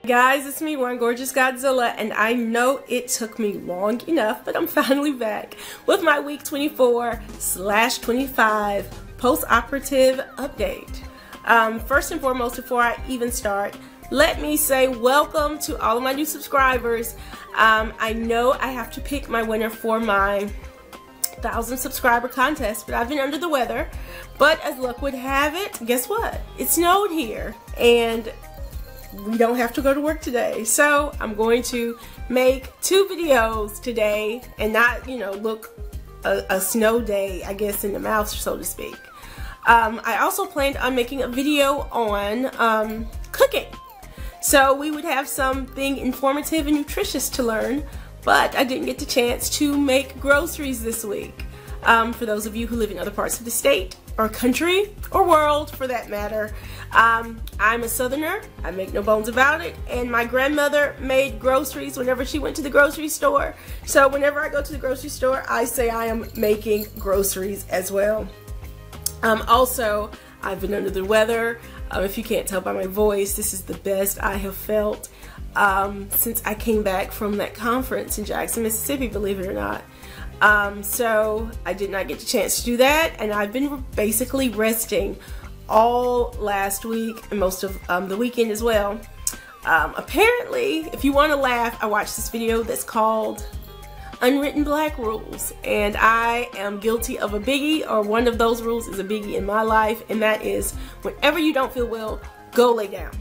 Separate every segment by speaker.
Speaker 1: Guys, it's me, One Gorgeous Godzilla, and I know it took me long enough, but I'm finally back with my week 24/25 post-operative update. First and foremost, before I even start, let me say welcome to all of my new subscribers. I know I have to pick my winner for my 1,000 subscriber contest, but I've been under the weather. But as luck would have it, guess what? It snowed here, and we don't have to go to work today. So I'm going to make 2 videos today and not, look a snow day, I guess, in the mouth, so to speak. I also planned on making a video on cooking. So we would have something informative and nutritious to learn, but I didn't get the chance to make groceries this week. For those of you who live in other parts of the state, or country, or world for that matter, I'm a southerner, I make no bones about it, and my grandmother made groceries whenever she went to the grocery store. So whenever I go to the grocery store, I say I am making groceries as well. Also, I've been under the weather. If you can't tell by my voice, this is the best I have felt since I came back from that conference in Jackson, Mississippi, believe it or not. So I did not get the chance to do that, and I've been basically resting all last week and most of the weekend as well. Apparently, if you want to laugh, I watched this video that's called Unwritten Black Rules, and I am guilty of a biggie, or one of those rules is a biggie in my life, and that is whenever you don't feel well, go lay down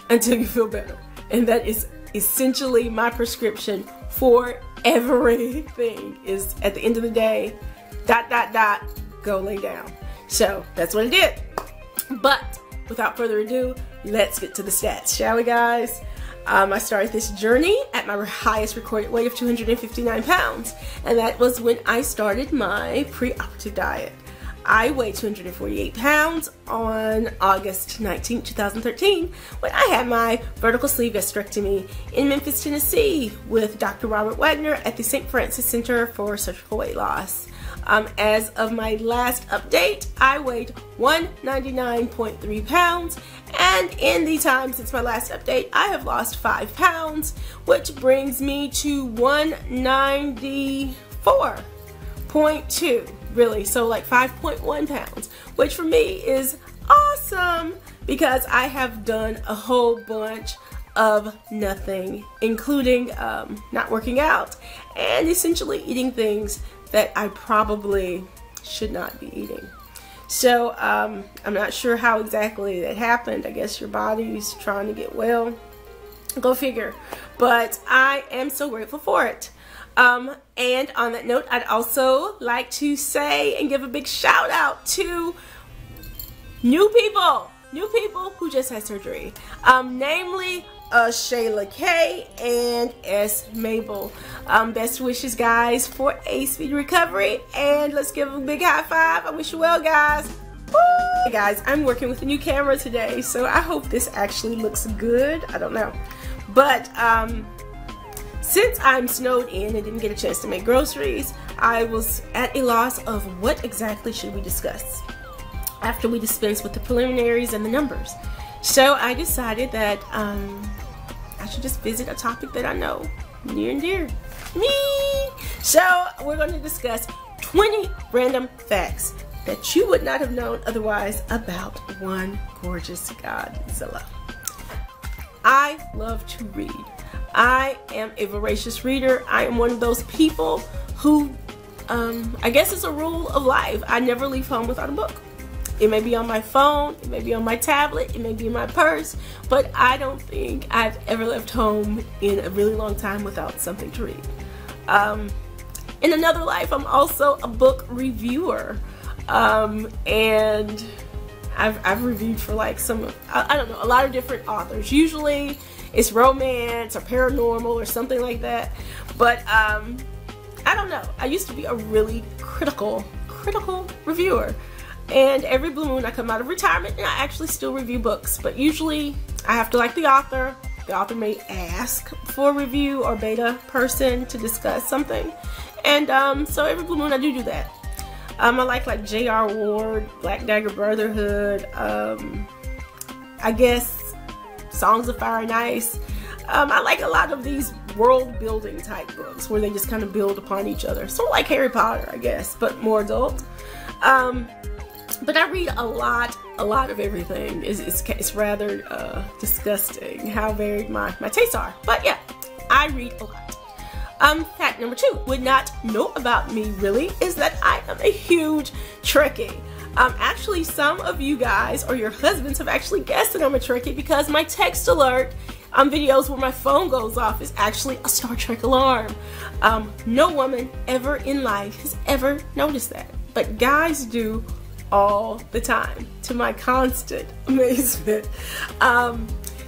Speaker 1: until you feel better. And that is essentially my prescription for everything, is at the end of the day, ... go lay down. So that's what I did. But without further ado, let's get to the stats, shall we, guys? I started this journey at my highest recorded weight of 259 pounds, and that was when I started my pre-operative diet. I weighed 248 pounds on August 19, 2013, when I had my vertical sleeve gastrectomy in Memphis, Tennessee with Dr. Robert Wagner at the St. Francis Center for Surgical Weight Loss. As of my last update, I weighed 199.3 pounds, and in the time since my last update, I have lost 5 pounds, which brings me to 194.2. really, so like 5.1 pounds, which for me is awesome because I have done a whole bunch of nothing, including not working out and essentially eating things that I probably should not be eating. So I'm not sure how exactly that happened. I guess your body's trying to get well, go figure, but I am so grateful for it. And on that note, I'd also like to say and give a big shout out to new people who just had surgery, namely Shayla K and S. Mabel. Best wishes, guys, for a speedy recovery, and let's give them a big high five. I wish you well, guys. Woo! Hey guys, I'm working with a new camera today, so I hope this actually looks good. I don't know, but since I'm snowed in and didn't get a chance to make groceries, I was at a loss of what exactly should we discuss after we dispense with the preliminaries and the numbers. So I decided that I should just visit a topic that I know near and dear to me. So we're going to discuss 20 random facts that you would not have known otherwise about One Gorgeous Godzilla. I love to read. I am a voracious reader. I am one of those people who, I guess it's a rule of life. I never leave home without a book. It may be on my phone, it may be on my tablet, it may be in my purse, but I don't think I've ever left home in a really long time without something to read. In another life, I'm also a book reviewer, and I've reviewed for like I don't know, a lot of different authors. Usually it's romance or paranormal or something like that, but I don't know. I used to be a really critical reviewer, and every blue moon I come out of retirement and I actually still review books, but usually I have to like the author. The author may ask for a review or beta person to discuss something, and so every blue moon I do that. I like J.R. Ward, Black Dagger Brotherhood, I guess Songs of Fire and Ice. I like a lot of these world building type books where they just kind of build upon each other. Sort of like Harry Potter, I guess, but more adult. But I read a lot of everything. It's rather disgusting how varied my tastes are. But yeah, I read a lot. Fact number 2, would not know about me really, is that I am a huge Trekkie. Actually, some of you guys or your husbands have actually guessed that I'm a Trekkie because my text alert videos where my phone goes off is actually a Star Trek alarm. No woman ever in life has ever noticed that, but guys do all the time, to my constant amazement.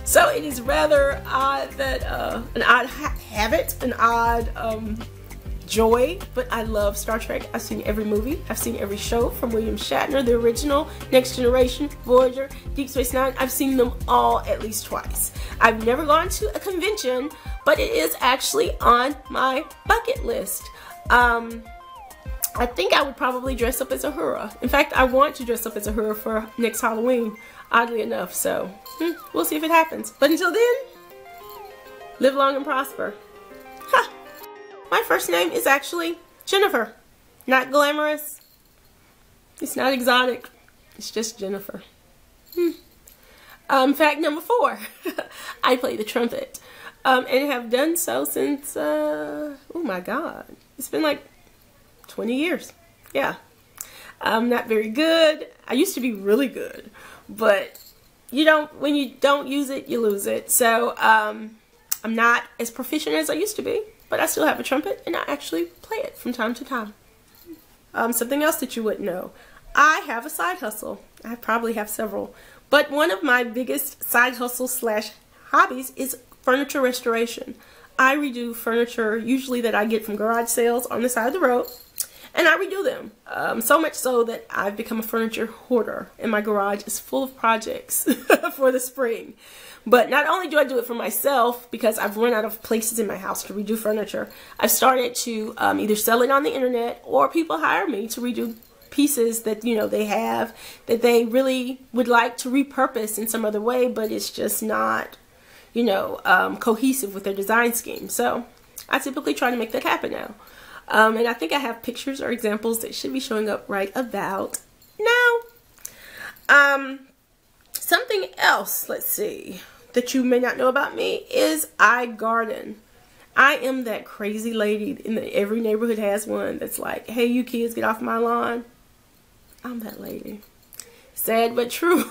Speaker 1: So it is rather odd that an odd habit, an odd joy, but I love Star Trek. I've seen every movie, I've seen every show from William Shatner, the original, Next Generation, Voyager, Deep Space Nine. I've seen them all at least twice. I've never gone to a convention, but it is actually on my bucket list. I think I would probably dress up as a Uhura. In fact, I want to dress up as a Uhura for next Halloween, oddly enough, so we'll see if it happens. But until then, live long and prosper. Ha! My first name is actually Jennifer. Not glamorous. It's not exotic. It's just Jennifer. Fact number 4. I play the trumpet. And have done so since, oh my God. It's been like 20 years. Yeah. I'm not very good. I used to be really good. But when you don't use it, you lose it. So, I'm not as proficient as I used to be. But I still have a trumpet, and I actually play it from time to time. Something else that you wouldn't know. I have a side hustle. I probably have several. But one of my biggest side hustles / hobbies is furniture restoration. I redo furniture, usually that I get from garage sales on the side of the road. And I redo them. So much so that I've become a furniture hoarder. And my garage is full of projects for the spring. But not only do I do it for myself, because I've run out of places in my house to redo furniture, I've started to either sell it on the internet or people hire me to redo pieces that, they have that they really would like to repurpose in some other way, but it's just not, cohesive with their design scheme. So I typically try to make that happen now. And I think I have pictures or examples that should be showing up right about now. Something else, let's see, that you may not know about me is I garden. I am that crazy lady in every neighborhood has one that's like, hey, you kids, get off my lawn. I'm that lady. Sad but true.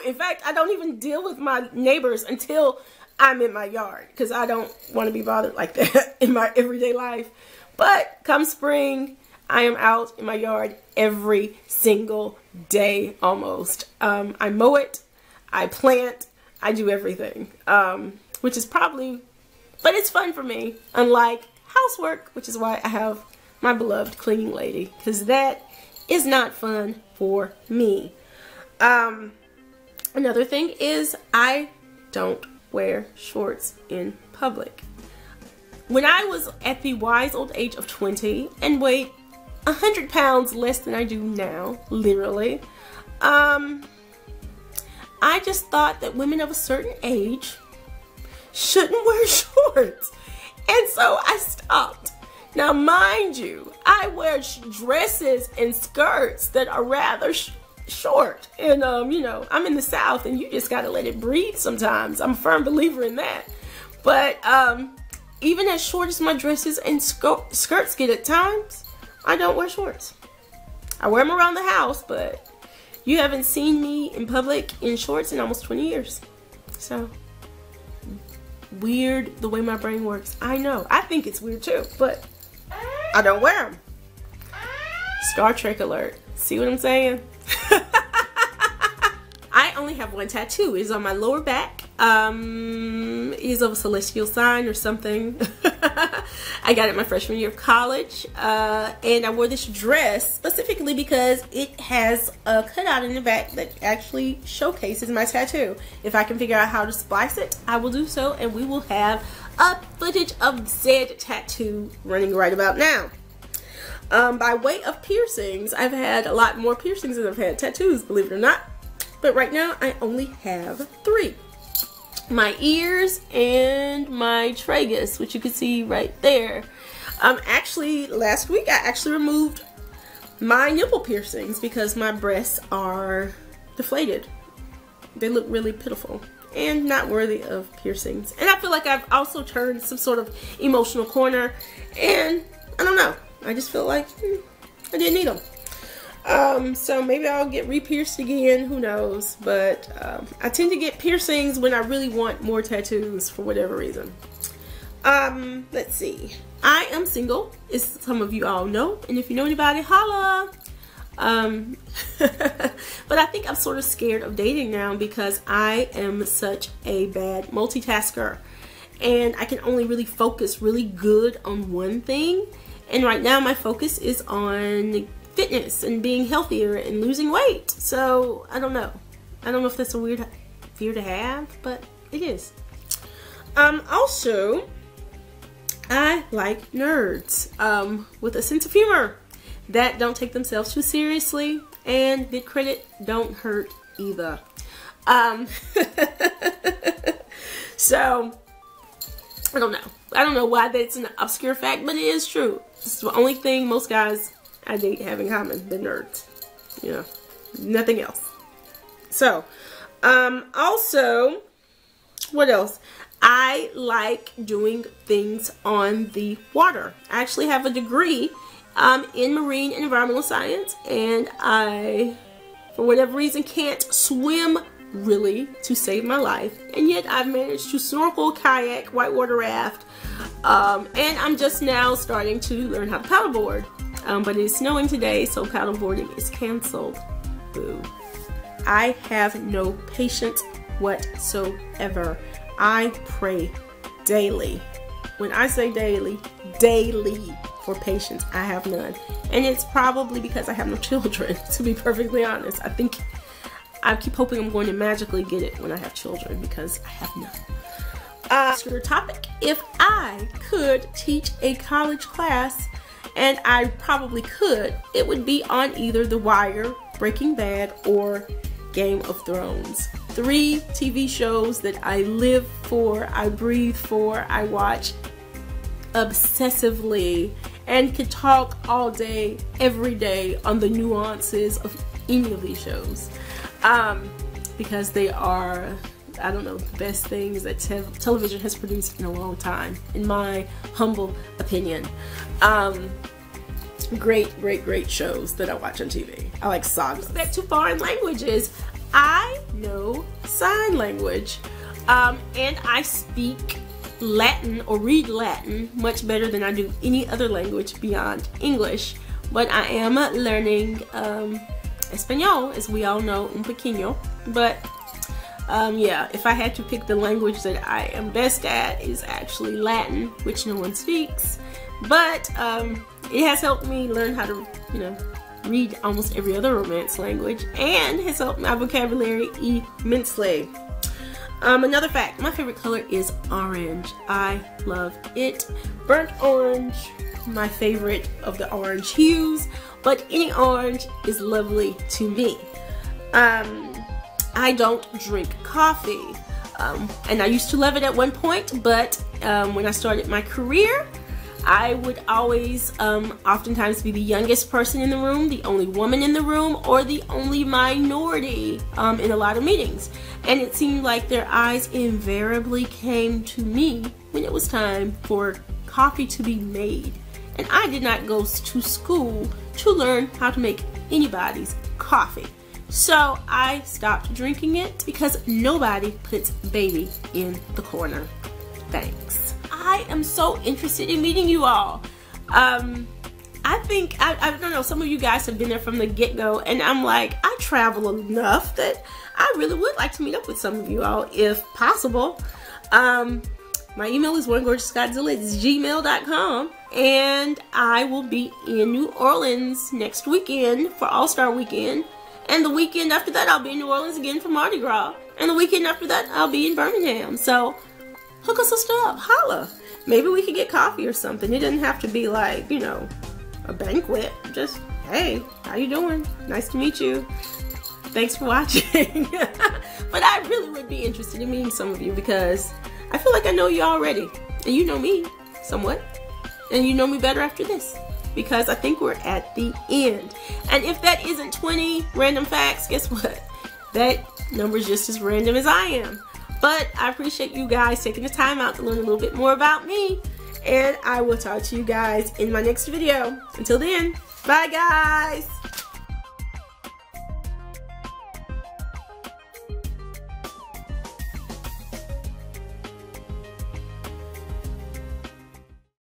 Speaker 1: In fact, I don't even deal with my neighbors until I'm in my yard because I don't want to be bothered like that in my everyday life. But come spring, I am out in my yard every single day almost. I mow it. I plant, I do everything, which is probably, but it's fun for me, unlike housework, which is why I have my beloved cleaning lady, because that is not fun for me. Another thing is I don't wear shorts in public. When I was at the wise old age of 20 and weighed 100 pounds less than I do now, literally, I just thought that women of a certain age shouldn't wear shorts. And so I stopped. Now, mind you, I wear dresses and skirts that are rather short. And, I'm in the South and you just got to let it breathe sometimes. I'm a firm believer in that. But even as short as my dresses and skirts get at times, I don't wear shorts. I wear them around the house, but you haven't seen me in public in shorts in almost 20 years. So, weird the way my brain works. I know. I think it's weird too, but I don't wear them. Star Trek alert. See what I'm saying? I only have one tattoo. It's on my lower back. It is of a celestial sign or something. I got it my freshman year of college, and I wore this dress specifically because it has a cutout in the back that actually showcases my tattoo. If I can figure out how to splice it, I will do so, and we will have a footage of said tattoo running right about now. By way of piercings, I've had a lot more piercings than I've had tattoos, believe it or not. But right now, I only have 3. my ears and my tragus, which you can see right there. Actually, last week I actually removed my nipple piercings because my breasts are deflated. They look really pitiful and not worthy of piercings. And I feel like I've also turned some sort of emotional corner, and I don't know, I just feel like I didn't need them. So maybe I'll get re-pierced again, who knows, but I tend to get piercings when I really want more tattoos for whatever reason. Let's see, I am single, as some of you all know, and if you know anybody, holla. But I think I'm sort of scared of dating now because I am such a bad multitasker, and I can only really focus really good on one thing. And right now my focus is on fitness and being healthier and losing weight. So I don't know if that's a weird fear to have, but it is. Also, I like nerds with a sense of humor that don't take themselves too seriously, and good credit don't hurt either. So I don't know why that's an obscure fact, but it is true. It's the only thing most guys I date have in common, they're nerds. You know, nothing else. So also, what else? I like doing things on the water. I actually have a degree in marine and environmental science, and I, for whatever reason, can't swim really to save my life, and yet I've managed to snorkel, kayak, whitewater raft, and I'm just now starting to learn how to paddleboard, but it's snowing today, so paddleboarding is canceled. Boo. I have no patience whatsoever. I pray daily. When I say daily, daily for patience. I have none. And it's probably because I have no children, to be perfectly honest. I keep hoping I'm going to magically get it when I have children because I have none. Your topic, if I could teach a college class, and I probably could, it would be on either The Wire, Breaking Bad, or Game of Thrones. 3 TV shows that I live for, I breathe for, I watch obsessively, and could talk all day, every day on the nuances of any of these shows. Because they are, I don't know, the best things that television has produced in a long time, in my humble opinion. Great shows that I watch on TV. I like sagas. Back to foreign languages. I know sign language, and I speak Latin or read Latin much better than I do any other language beyond English. But I am learning Espanol, as we all know, un pequeño. But yeah, if I had to pick the language that I am best at, is actually Latin, which no one speaks. But it has helped me learn how to, read almost every other Romance language, and has helped my vocabulary immensely. Another fact, my favorite color is orange. I love it. Burnt orange, my favorite of the orange hues, but any orange is lovely to me. I don't drink coffee, and I used to love it at one point, but when I started my career, I would always oftentimes be the youngest person in the room, the only woman in the room, or the only minority in a lot of meetings. And it seemed like their eyes invariably came to me when it was time for coffee to be made. And I did not go to school to learn how to make anybody's coffee. So I stopped drinking it because nobody puts baby in the corner. Thanks. I am so interested in meeting you all. I think, I don't know, some of you guys have been there from the get-go, and I'm like, I travel enough that I really would like to meet up with some of you all, if possible. My email is onegorgeousgodzilla@gmail.com, and I will be in New Orleans next weekend for All-Star Weekend, and the weekend after that I'll be in New Orleans again for Mardi Gras, and the weekend after that I'll be in Birmingham. So hook us up, holla. Maybe we could get coffee or something. It doesn't have to be like, a banquet. Just, hey, how you doing? Nice to meet you. Thanks for watching. But I really would be interested in meeting some of you because I feel like I know you already. And you know me somewhat. And you know me better after this. Because I think we're at the end. And if that isn't 20 random facts, guess what? That number is just as random as I am. But I appreciate you guys taking the time out to learn a little bit more about me. And I will talk to you guys in my next video. Until then, bye guys!